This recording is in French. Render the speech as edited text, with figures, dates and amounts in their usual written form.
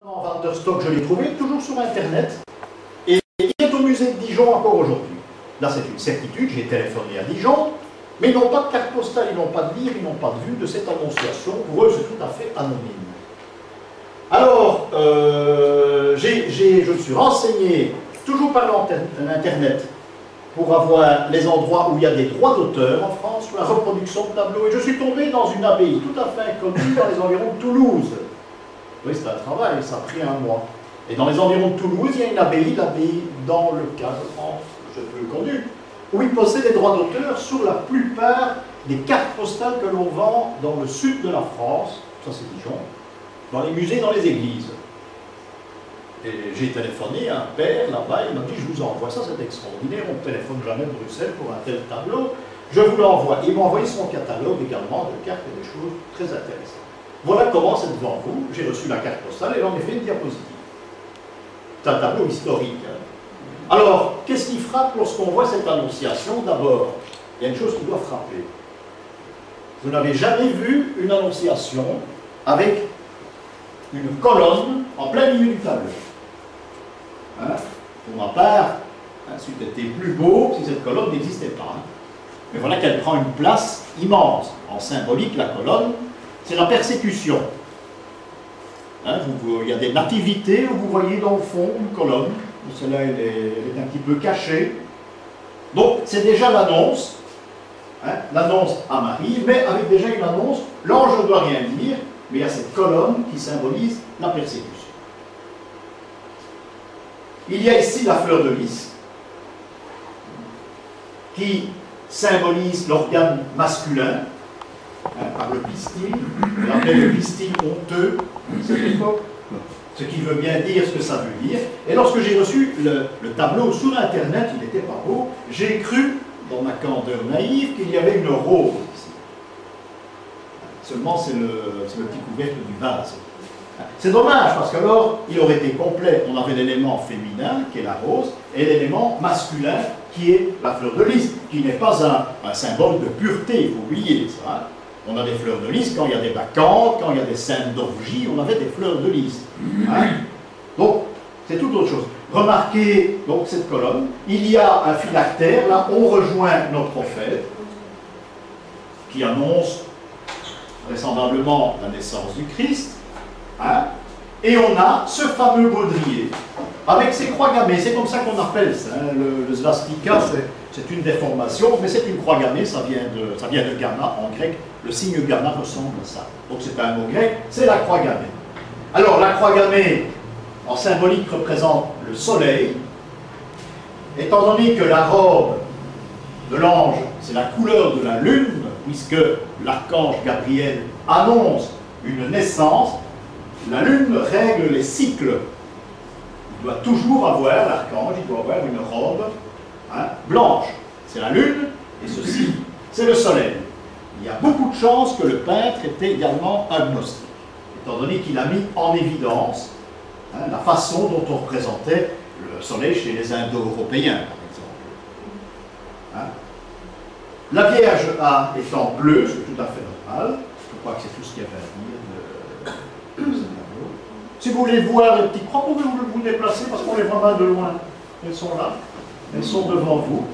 En Vanderstock, je l'ai trouvé, toujours sur Internet. Et il est au musée de Dijon encore aujourd'hui. Là, c'est une certitude, j'ai téléphoné à Dijon, mais ils n'ont pas de carte postale, ils n'ont pas de livre, ils n'ont pas de vue de cette annonciation. Pour eux, c'est tout à fait anonyme. Alors, je me suis renseigné, toujours par l'Internet, pour avoir les endroits où il y a des droits d'auteur en France, sur la reproduction de tableaux. Et je suis tombé dans une abbaye tout à fait inconnue dans les environs de Toulouse. Oui, c'est un travail, ça a pris un mois. Et dans les environs de Toulouse, il y a une abbaye, l'abbaye dans le cadre, je peux le connu, où ils possèdent des droits d'auteur sur la plupart des cartes postales que l'on vend dans le sud de la France, ça c'est Dijon, dans les musées, dans les églises. Et j'ai téléphoné à un père là-bas, il m'a dit, je vous envoie ça, c'est extraordinaire, on ne téléphone jamais de Bruxelles pour un tel tableau, je vous l'envoie. Il m'a envoyé son catalogue également de cartes et des choses très intéressantes. Voilà comment c'est devant vous, j'ai reçu la carte postale et j'en ai fait une diapositive. C'est un tableau historique. Hein. Alors, qu'est-ce qui frappe lorsqu'on voit cette annonciation? D'abord, il y a une chose qui doit frapper. Vous n'avez jamais vu une annonciation avec une colonne en plein milieu du tableau. Hein? Pour ma part, hein, c'eût été plus beau si cette colonne n'existait pas. Hein. Mais voilà qu'elle prend une place immense. En symbolique, la colonne, c'est la persécution. Hein, il y a des nativités où vous voyez dans le fond une colonne. Celle-là, elle est un petit peu cachée. Donc, c'est déjà l'annonce. Hein, l'annonce à Marie, mais avec déjà une annonce. L'ange ne doit rien dire, mais il y a cette colonne qui symbolise la persécution. Il y a ici la fleur de lys, qui symbolise l'organe masculin, hein, par le pistil, on l'appelait le pistil honteux à cette époque, ce qui veut bien dire ce que ça veut dire. Et lorsque j'ai reçu le tableau sur Internet, il n'était pas beau, j'ai cru, dans ma candeur naïve, qu'il y avait une rose ici. Seulement, c'est le petit couvercle du vase. C'est dommage, parce qu'alors, il aurait été complet. On avait l'élément féminin, qui est la rose, et l'élément masculin, qui est la fleur de lys, qui n'est pas un symbole de pureté, il faut oublier ça. Hein. On a des fleurs de lys quand il y a des bacchantes, quand il y a des scènes d'orgie, on avait des fleurs de lys. Hein. Donc, c'est tout autre chose. Remarquez donc cette colonne, il y a un phylactère, là on rejoint notre prophète, qui annonce vraisemblablement la naissance du Christ, hein, et on a ce fameux baudrier, avec ses croix gammées, c'est comme ça qu'on appelle ça, hein, le svastika, c'est une déformation, mais c'est une croix gammée, ça vient de gamma, en grec, le signe gamma ressemble à ça, donc c'est un mot grec, c'est la croix gammée. Alors la croix gammée, en symbolique, représente le soleil, étant donné que la robe de l'ange, c'est la couleur de la lune, puisque l'archange Gabriel annonce une naissance, la lune règle les cycles. Il doit toujours avoir, l'archange, il doit avoir une robe, hein, blanche. C'est la lune, et ceci, c'est le soleil. Il y a beaucoup de chances que le peintre était également agnostique, étant donné qu'il a mis en évidence hein, la façon dont on représentait le soleil chez les Indo-Européens, par exemple. Hein? La Vierge étant bleue, c'est tout à fait normal. Je crois que c'est tout ce qu'il y avait à dire de ce tableau. Si vous voulez voir les petites croix, pouvez-vous vous déplacer parce qu'on les voit mal de loin. Elles sont là, elles sont devant vous.